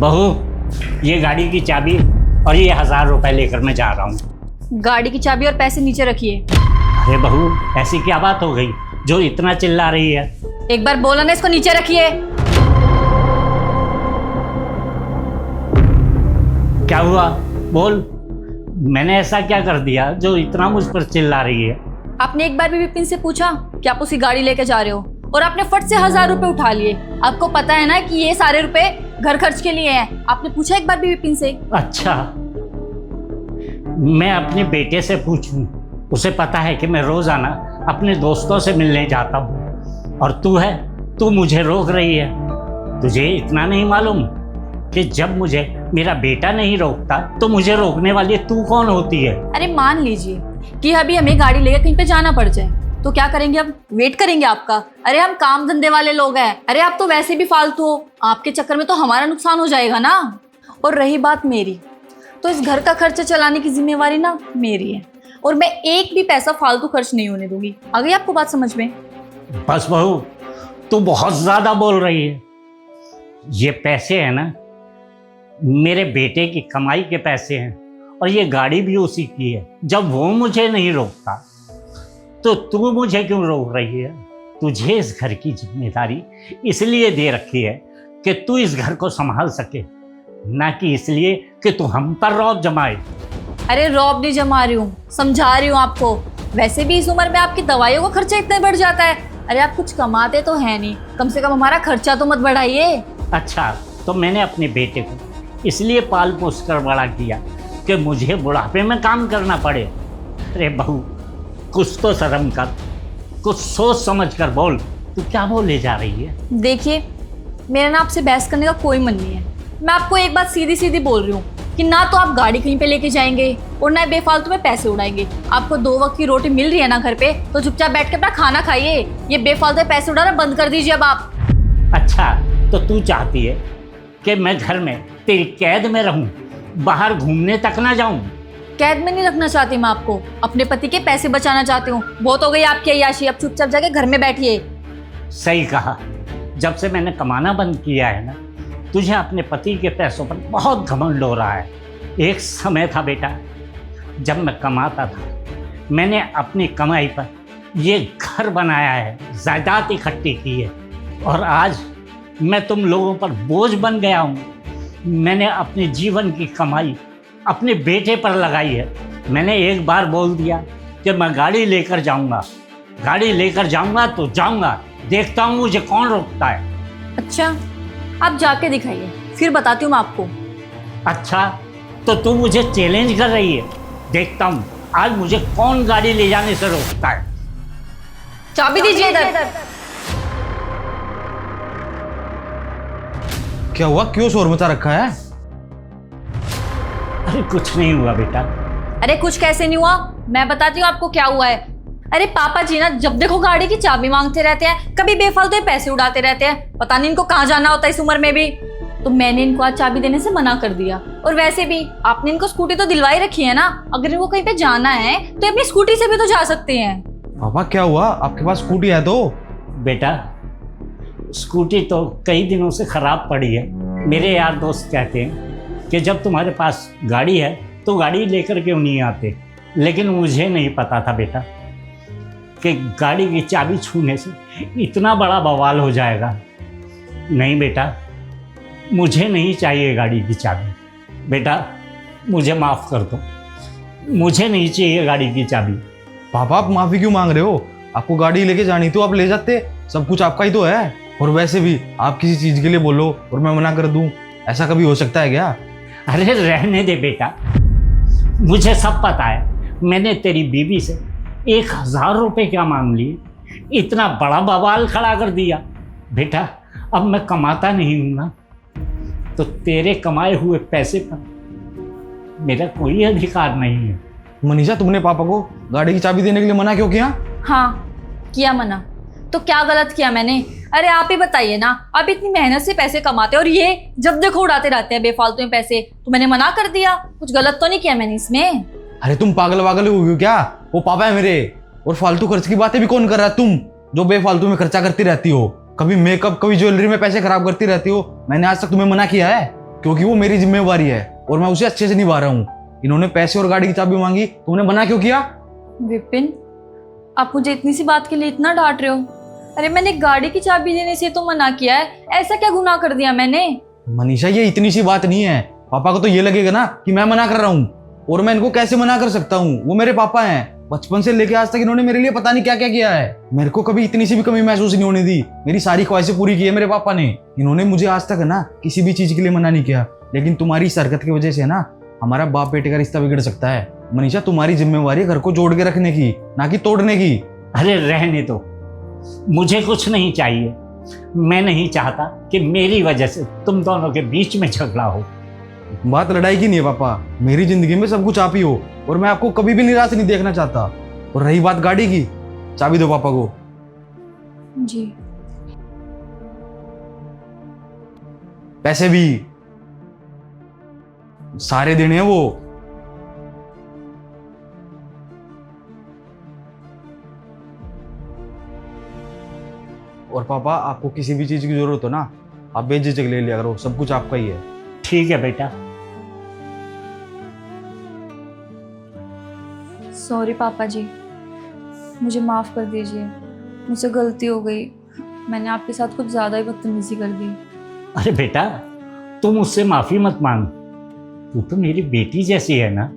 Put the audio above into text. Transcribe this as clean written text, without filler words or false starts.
बहू, ये गाड़ी की चाबी और ये 1000 रुपए लेकर मैं जा रहा हूँ। गाड़ी की चाबी और पैसे नीचे रखिए। अरे बहू, ऐसी क्या बात हो गई जो इतना चिल्ला रही है? एक बार बोला ना, इसको नीचे रखिए। क्या हुआ? बोल, मैंने ऐसा क्या कर दिया जो इतना मुझ पर चिल्ला रही है? आपने एक बार भी विपिन से पूछा कि आप उसकी गाड़ी लेके जा रहे हो, और आपने फट से 1000 रुपए उठा लिए। आपको पता है ना कि ये सारे रुपए घर खर्च के लिए हैं। आपने पूछा एक बार भी विपिन से? अच्छा, मैं अपने बेटे से पूछूं? उसे पता है कि मैं रोजाना अपने दोस्तों से मिलने जाता हूँ, और तू मुझे रोक रही है। तुझे इतना नहीं मालूम कि जब मुझे मेरा बेटा नहीं रोकता तो मुझे रोकने वाली तू कौन होती है? अरे मान लीजिए कि अभी हमें गाड़ी लेकर कहीं पे जाना पड़ जाए, तो क्या करेंगे? अब वेट करेंगे आपका? अरे हम काम धंधे वाले लोग हैं। अरे आप तो वैसे भी फालतू हो, आपके चक्कर में तो हमारा नुकसान हो जाएगा ना। और रही बात मेरी, तो इस घर का खर्चा चलाने की जिम्मेवारी ना मेरी है, और मैं एक भी पैसा फालतू खर्च नहीं होने दूंगी। आ गई आपको बात समझ में? बस बहू, तू बहुत ज्यादा बोल रही है। ये पैसे है ना, मेरे बेटे की कमाई के पैसे हैं, और ये गाड़ी भी उसी की है। जब वो मुझे नहीं रोकता तो तू मुझे क्यों रोक रही है? तुझे इस घर की जिम्मेदारी इसलिए दे रखी है कि तू इस घर को संभाल सके, ना कि इसलिए कि तू हम पर रौब जमाए। अरे रौब नहीं जमा रही हूँ, समझा रही हूँ आपको। वैसे भी इस उम्र में आपकी दवाइयों का खर्चा इतना बढ़ जाता है। अरे आप कुछ कमाते तो है नहीं, कम से कम हमारा खर्चा तो मत बढ़ाइए। अच्छा, तो मैंने अपने बेटे को इसलिए पाल पोस कर बड़ा किया कि मुझे बुढ़ापे में काम करना पड़े। अरे बहू, कुछ तो शर्म कर, कुछ सोच समझ कर बोल। तू क्या बोले जा रही है? देखिए, मेरा ना आपसे बहस करने का कोई मन नहीं है। मैं आपको एक बात सीधी सीधी बोल रही हूँ कि ना तो आप गाड़ी कहीं पे लेके जाएंगे, और ना बेफालतू में पैसे उड़ाएंगे। आपको 2 वक्त की रोटी मिल रही है ना घर पे, तो चुपचाप बैठ के अपना खाना खाइए। ये बेफालतू पैसे उड़ाना बंद कर दीजिए अब आप। अच्छा, तो तू चाहती है कि मैं घर में तेरी कैद में रहूं, बाहर घूमने तक ना जाऊं? कैद में नहीं रखना चाहती मैं आपको, अपने पति के पैसे बचाना चाहती हूँ। बहुत हो गई आपकी अय्याशी, अब चुपचाप जाके घर में बैठिए। सही कहा। जब से मैंने कमाना बंद किया है ना, तुझे अपने पति के पैसों पर बहुत घमंड हो रहा है। एक समय था बेटा, जब मैं कमाता था, मैंने अपनी कमाई पर ये घर बनाया है, जायदाद इकट्ठी की है, और आज मैं तुम लोगों पर बोझ बन गया हूँ। मैंने अपने जीवन की कमाई अपने बेटे पर लगाई है। मैंने एक बार बोल दिया कि मैं गाड़ी लेकर जाऊंगा, गाड़ी लेकर जाऊंगा तो जाऊंगा, देखता हूँ मुझे कौन रोकता है। अच्छा, आप जाके दिखाइए, फिर बताती हूँ मैं आपको। अच्छा, तो तू मुझे चैलेंज कर रही है? देखता हूँ आज मुझे कौन गाड़ी ले जाने से रोकता है। चाबी दीजिए इधर। क्या हुआ? क्यों शोर मचा रखा है? अरे कुछ नहीं हुआ बेटा। अरे कुछ कैसे नहीं हुआ, मैं बताती हूँ आपको क्या हुआ है। अरे पापा जी ना जब देखो गाड़ी की चाबी मांगते रहते हैं, कभी बेफालतू पैसे उड़ाते रहते हैं। पता नहीं इनको कहाँ जाना होता है इस उम्र में भी। तो मैंने इनको आज चाबी देने से मना कर दिया। और वैसे भी आपने इनको स्कूटी तो दिलवाई रखी है ना, अगर इनको कहीं पे जाना है तो अपनी स्कूटी से भी तो जा सकते हैं। पापा क्या हुआ? आपके पास स्कूटी है तो? बेटा, स्कूटी तो कई दिनों से खराब पड़ी है। मेरे यार दोस्त कहते हैं कि जब तुम्हारे पास गाड़ी है तो गाड़ी लेकर क्यों नहीं आते, लेकिन मुझे नहीं पता था बेटा कि गाड़ी की चाबी छूने से इतना बड़ा बवाल हो जाएगा। नहीं बेटा, मुझे नहीं चाहिए गाड़ी की चाबी। बेटा, मुझे माफ़ कर दो, मुझे नहीं चाहिए गाड़ी की चाबी। पापा आप माफी क्यों मांग रहे हो? आपको गाड़ी लेके जानी तो आप ले जाते, सब कुछ आपका ही तो है। और वैसे भी आप किसी चीज के लिए बोलो और मैं मना कर दूं, ऐसा कभी हो सकता है क्या? अरे रहने दे बेटा, मुझे सब पता है। मैंने तेरी बीवी से 1000 रुपये क्या मांग लिए, इतना बड़ा बवाल खड़ा कर दिया। बेटा, अब मैं कमाता नहीं हूँ ना, तो तेरे कमाए हुए पैसे पर मेरा कोई अधिकार नहीं है। मनीषा, तुमने पापा को गाड़ी की चाबी देने के लिए मना क्यों किया? हाँ, किया मना। तो क्या गलत किया मैंने? अरे आप ही बताइए ना, आप इतनी मेहनत से पैसे कमाते और ये जब देखो उड़ाते रहते हैं बेफालतू में पैसे, तो मैंने मना कर दिया। कुछ गलत तो नहीं किया मैंने इसमें। अरे तुम पागल वागल हो गई क्या? वो पापा है मेरे, और फालतू खर्च की बातें भी कौन कर रहा है? तुम जो बेफालतू में खर्चा करती रहती हो, कभी मेकअप कभी ज्वेलरी में पैसे खराब करती रहती हो। मैंने आज तक तुम्हें मना किया है? क्योंकि वो मेरी जिम्मेवारी है और मैं उसे अच्छे से निभा रहा हूँ। इन्होंने पैसे और गाड़ी की चाबी मांगी तो उन्हें मना क्यों किया? विपिन, आप मुझे इतनी सी बात के लिए इतना डांट रहे हो? अरे मैंने गाड़ी की चाबी देने से तो मना किया है, ऐसा क्या गुनाह कर दिया मैंने? मनीषा, ये इतनी सी बात नहीं है। पापा को तो ये लगेगा ना कि मैं मना कर रहा हूँ, और मैं इनको कैसे मना कर सकता हूँ? वो मेरे पापा हैं। बचपन से लेके आज तक इन्होंने मेरे लिए पता नहीं क्या क्या किया है। मेरे को कभी इतनी सी भी कमी महसूस नहीं होने दी। मेरी सारी ख्वाहिशें पूरी की है मेरे पापा ने। इन्होंने मुझे आज तक है ना किसी भी चीज के लिए मना नहीं किया, लेकिन तुम्हारी इस हरकत की वजह से ना हमारा बाप बेटे का रिश्ता बिगड़ सकता है। मनीषा, तुम्हारी जिम्मेवारी है घर को जोड़ के रखने की, ना कि तोड़ने की। अरे रहने दो, मुझे कुछ नहीं चाहिए। मैं नहीं चाहता कि मेरी वजह से तुम दोनों के बीच में झगड़ा हो। बात लड़ाई की नहीं है पापा, मेरी जिंदगी में सब कुछ आप ही हो और मैं आपको कभी भी निराश नहीं देखना चाहता। और रही बात गाड़ी की, चाबी दो पापा को। जी। पैसे भी सारे देने हैं वो। और पापा, आपको किसी भी चीज की जरूरत हो ना, आप बेझिझक ले लिया करो, सब कुछ आपका ही है। ठीक है बेटा। सॉरी पापा जी, मुझे माफ़ कर दीजिए, मुझसे गलती हो गई। मैंने आपके साथ कुछ ज़्यादा ही बदतमीजी कर दी। अरे बेटा, तुम मुझसे माफ़ी मत मांग। तू तो मेरी बेटी जैसी है ना।